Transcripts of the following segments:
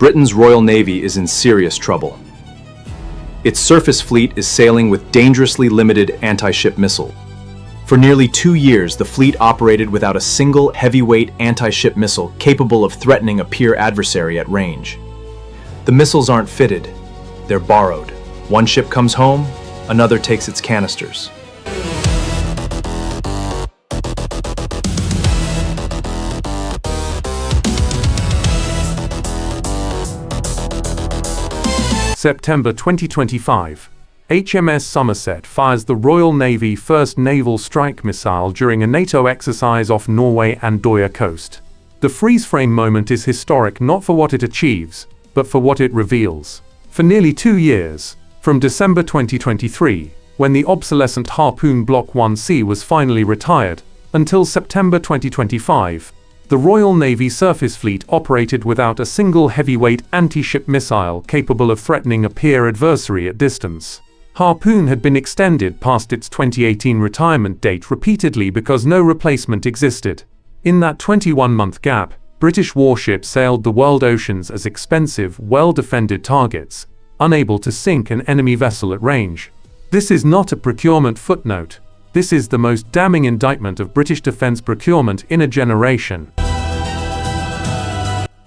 Britain's Royal Navy is in serious trouble. Its surface fleet is sailing with dangerously limited anti-ship missiles. For nearly 2 years, the fleet operated without a single heavyweight anti-ship missile capable of threatening a peer adversary at range. The missiles aren't fitted, they're borrowed. One ship comes home, another takes its canisters. September 2025. HMS Somerset fires the Royal Navy first naval strike missile during a NATO exercise off Norway and Andoya coast. The freeze-frame moment is historic not for what it achieves, but for what it reveals. For nearly 2 years, from December 2023, when the obsolescent Harpoon Block 1C was finally retired, until September 2025, the Royal Navy surface fleet operated without a single heavyweight anti-ship missile capable of threatening a peer adversary at distance. Harpoon had been extended past its 2018 retirement date repeatedly because no replacement existed. In that 21-month gap, British warships sailed the world oceans as expensive, well-defended targets, unable to sink an enemy vessel at range. This is not a procurement footnote. This is the most damning indictment of British defence procurement in a generation.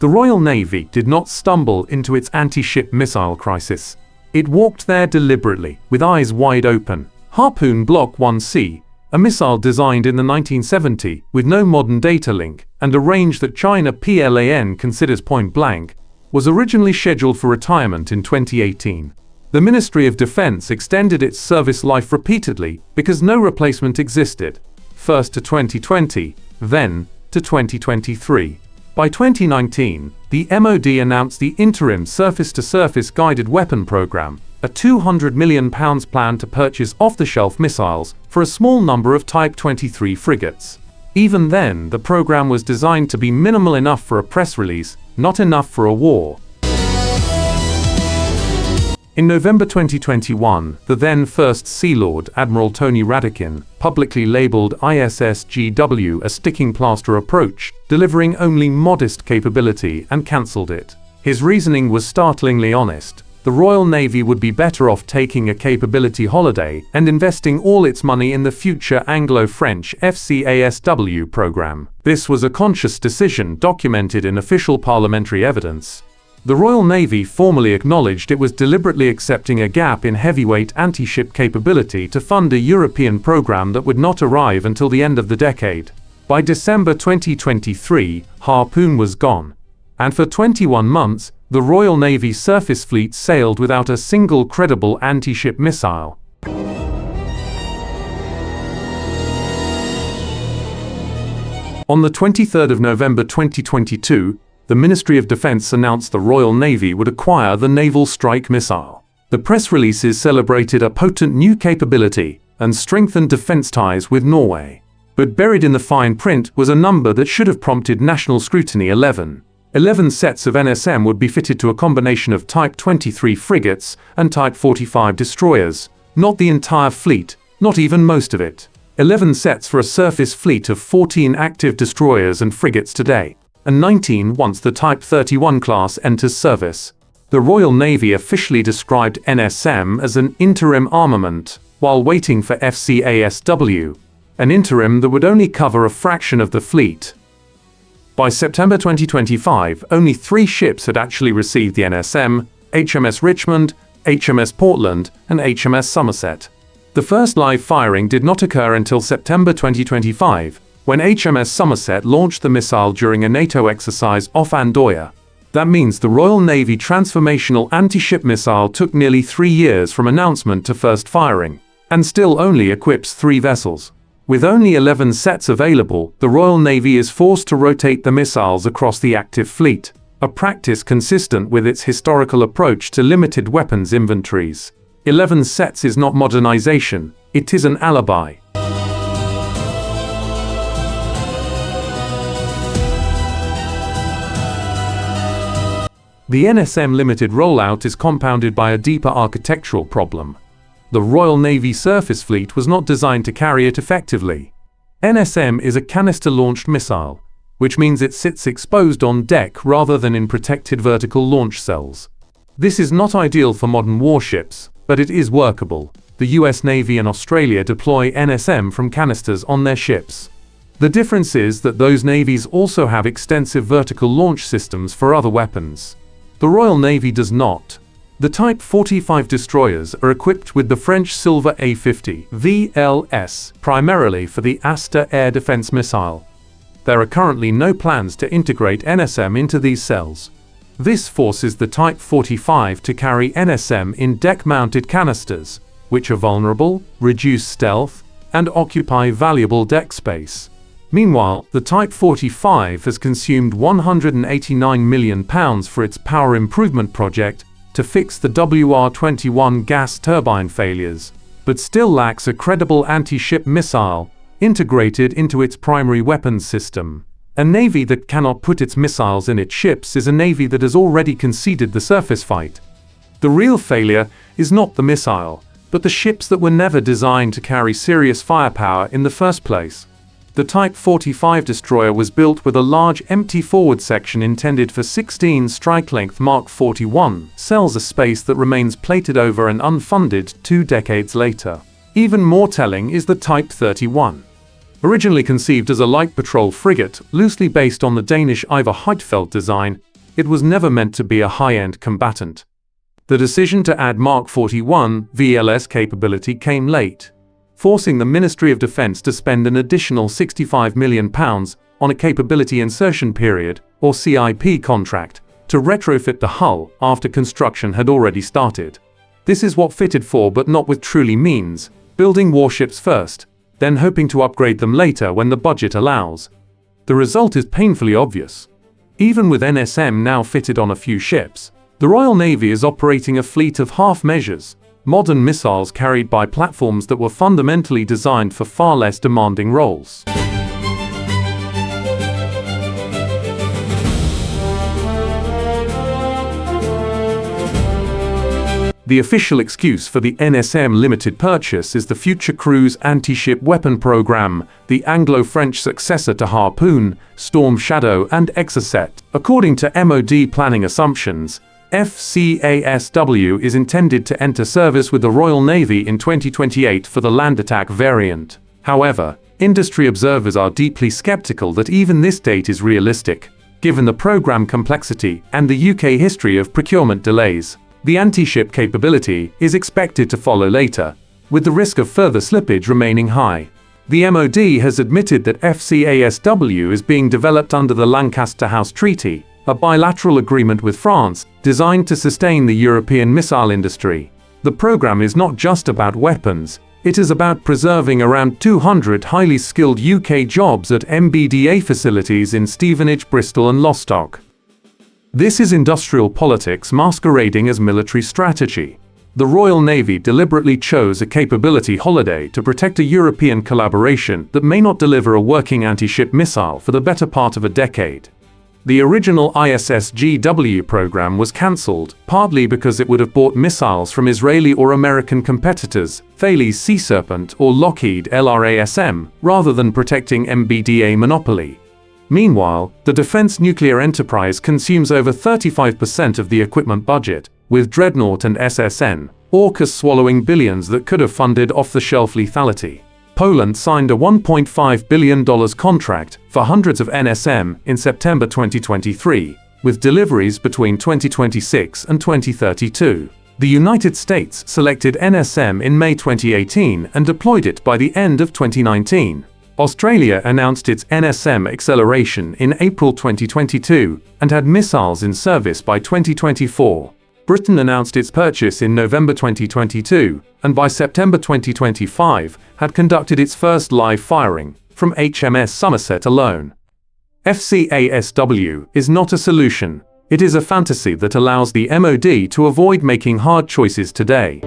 The Royal Navy did not stumble into its anti-ship missile crisis. It walked there deliberately, with eyes wide open. Harpoon Block 1C, a missile designed in the 1970s with no modern data link and a range that China PLAN considers point blank, was originally scheduled for retirement in 2018. The Ministry of Defence extended its service life repeatedly because no replacement existed, first to 2020, then to 2023. By 2019, the MOD announced the interim surface-to-surface guided weapon program, a £200 million plan to purchase off-the-shelf missiles for a small number of Type 23 frigates. Even then, the program was designed to be minimal enough for a press release, not enough for a war. In November 2021, the then First Sea Lord, Admiral Tony Radakin, publicly labelled ISS-GW a sticking plaster approach, delivering only modest capability, and cancelled it. His reasoning was startlingly honest. The Royal Navy would be better off taking a capability holiday and investing all its money in the future Anglo-French FCASW program. This was a conscious decision documented in official parliamentary evidence. The Royal Navy formally acknowledged it was deliberately accepting a gap in heavyweight anti-ship capability to fund a European program that would not arrive until the end of the decade. By December 2023, Harpoon was gone. And for 21 months, the Royal Navy surface fleet sailed without a single credible anti-ship missile. On the 23rd of November 2022, the Ministry of Defence announced the Royal Navy would acquire the Naval Strike Missile. The press releases celebrated a potent new capability and strengthened defence ties with Norway. But buried in the fine print was a number that should have prompted national scrutiny: 11. 11 sets of NSM would be fitted to a combination of Type 23 frigates and Type 45 destroyers. Not the entire fleet, not even most of it. 11 sets for a surface fleet of 14 active destroyers and frigates today, and 19 once the Type 31 class enters service. The Royal Navy officially described NSM as an interim armament, while waiting for FCASW, an interim that would only cover a fraction of the fleet. By September 2025, only 3 ships had actually received the NSM: HMS Richmond, HMS Portland, and HMS Somerset. The first live firing did not occur until September 2025, when HMS Somerset launched the missile during a NATO exercise off Andoya. That means the Royal Navy transformational anti-ship missile took nearly 3 years from announcement to first firing, and still only equips 3 vessels. With only 11 sets available, the Royal Navy is forced to rotate the missiles across the active fleet, a practice consistent with its historical approach to limited weapons inventories. 11 sets is not modernization, it is an alibi. The NSM limited rollout is compounded by a deeper architectural problem. The Royal Navy surface fleet was not designed to carry it effectively. NSM is a canister-launched missile. which means it sits exposed on deck rather than in protected vertical launch cells. This is not ideal for modern warships, but it is workable. The US Navy and Australia deploy NSM from canisters on their ships. The difference is that those navies also have extensive vertical launch systems for other weapons. The Royal Navy does not. The Type 45 destroyers are equipped with the French Silver A50 VLS, primarily for the Aster air defense missile. There are currently no plans to integrate NSM into these cells. This forces the Type 45 to carry NSM in deck-mounted canisters, which are vulnerable, reduce stealth, and occupy valuable deck space. Meanwhile, the Type 45 has consumed £189 million for its power improvement project to fix the WR-21 gas turbine failures, but still lacks a credible anti-ship missile integrated into its primary weapons system. A navy that cannot put its missiles in its ships is a navy that has already conceded the surface fight. The real failure is not the missile, but the ships that were never designed to carry serious firepower in the first place. The Type 45 destroyer was built with a large empty forward section intended for 16 strike-length Mark 41 cells, a space that remains plated over and unfunded 2 decades later. Even more telling is the Type 31. Originally conceived as a light patrol frigate, loosely based on the Danish Ivar Huitfeldt design, it was never meant to be a high-end combatant. The decision to add Mark 41 VLS capability came late, forcing the Ministry of Defence to spend an additional £65 million on a capability insertion period, or CIP contract, to retrofit the hull after construction had already started. This is what fitted for but not with truly means, building warships first, then hoping to upgrade them later when the budget allows. The result is painfully obvious. Even with NSM now fitted on a few ships, the Royal Navy is operating a fleet of half-measures, modern missiles carried by platforms that were fundamentally designed for far less demanding roles. The official excuse for the NSM limited purchase is the Future Cruise Anti-Ship Weapon Program, the Anglo-French successor to Harpoon, Storm Shadow and Exocet. According to MOD planning assumptions, FCASW is intended to enter service with the Royal Navy in 2028 for the land attack variant. However, industry observers are deeply skeptical that even this date is realistic, given the program complexity and the UK history of procurement delays. The anti-ship capability is expected to follow later, with the risk of further slippage remaining high. The MOD has admitted that FCASW is being developed under the Lancaster House Treaty, a bilateral agreement with France designed to sustain the European missile industry. The program is not just about weapons, it is about preserving around 200 highly skilled UK jobs at MBDA facilities in Stevenage, Bristol and Lostock. This is industrial politics masquerading as military strategy. The Royal Navy deliberately chose a capability holiday to protect a European collaboration that may not deliver a working anti-ship missile for the better part of a decade. The original ISSGW program was cancelled, partly because it would have bought missiles from Israeli or American competitors, Thales Sea Serpent or Lockheed LRASM, rather than protecting MBDA monopoly. Meanwhile, the defense nuclear enterprise consumes over 35% of the equipment budget, with Dreadnought and SSN, AUKUS swallowing billions that could have funded off-the-shelf lethality. Poland signed a $1.5 billion contract for hundreds of NSM in September 2023, with deliveries between 2026 and 2032. The United States selected NSM in May 2018 and deployed it by the end of 2019. Australia announced its NSM acceleration in April 2022 and had missiles in service by 2024. Britain announced its purchase in November 2022, and by September 2025 had conducted its first live firing, from HMS Somerset alone. FCASW is not a solution, it is a fantasy that allows the MOD to avoid making hard choices today.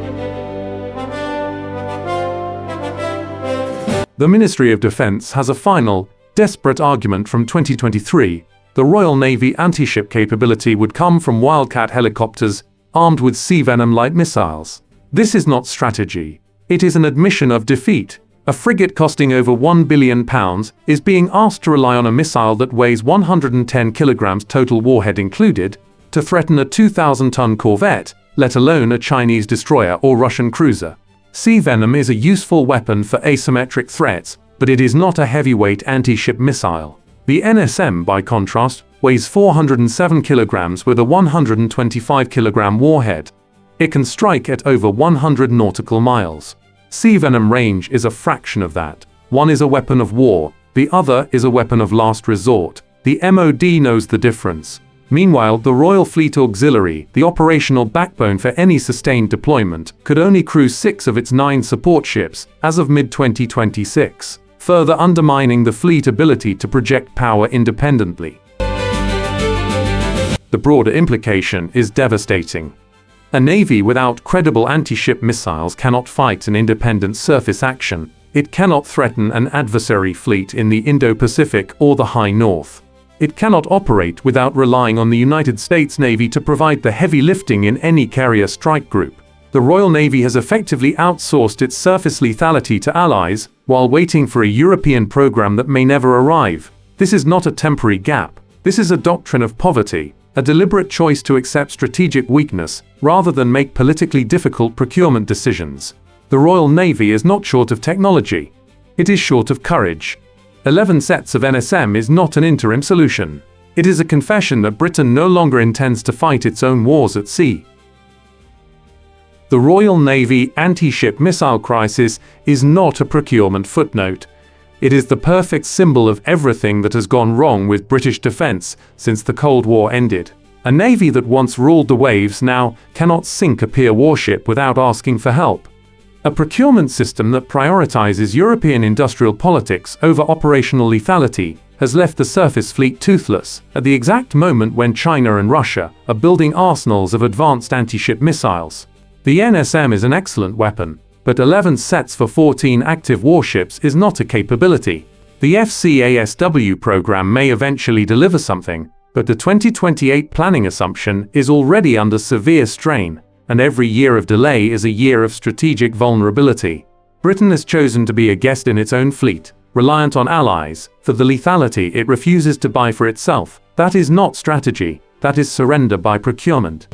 The Ministry of Defence has a final, desperate argument from 2023. The Royal Navy anti-ship capability would come from Wildcat helicopters armed with Sea Venom light missiles. This is not strategy. It is an admission of defeat, A frigate costing over £1 billion is being asked to rely on a missile that weighs 110 kilograms total warhead included, to threaten a 2,000-ton corvette, let alone a Chinese destroyer or Russian cruiser. Sea Venom is a useful weapon for asymmetric threats, but it is not a heavyweight anti-ship missile. The NSM, by contrast, weighs 407 kilograms with a 125-kilogram warhead. It can strike at over 100 nautical miles. Sea Venom range is a fraction of that. One is a weapon of war, the other is a weapon of last resort. The MOD knows the difference. Meanwhile, the Royal Fleet Auxiliary, the operational backbone for any sustained deployment, could only cruise 6 of its 9 support ships as of mid-2026, further undermining the fleet's ability to project power independently. The broader implication is devastating. A navy without credible anti-ship missiles cannot fight an independent surface action. It cannot threaten an adversary fleet in the Indo-Pacific or the High North. It cannot operate without relying on the United States Navy to provide the heavy lifting in any carrier strike group. The Royal Navy has effectively outsourced its surface lethality to allies, while waiting for a European program that may never arrive. This is not a temporary gap. This is a doctrine of poverty, a deliberate choice to accept strategic weakness, rather than make politically difficult procurement decisions. The Royal Navy is not short of technology. It is short of courage. 11 sets of NSM is not an interim solution. It is a confession that Britain no longer intends to fight its own wars at sea. The Royal Navy anti-ship missile crisis is not a procurement footnote. It is the perfect symbol of everything that has gone wrong with British defence since the Cold War ended. A navy that once ruled the waves now cannot sink a peer warship without asking for help. A procurement system that prioritizes European industrial politics over operational lethality has left the surface fleet toothless at the exact moment when China and Russia are building arsenals of advanced anti-ship missiles. The NSM is an excellent weapon, but 11 sets for 14 active warships is not a capability. The FCASW program may eventually deliver something, but the 2028 planning assumption is already under severe strain, and every year of delay is a year of strategic vulnerability. Britain has chosen to be a guest in its own fleet, reliant on allies, for the lethality it refuses to buy for itself. That is not strategy, that is surrender by procurement.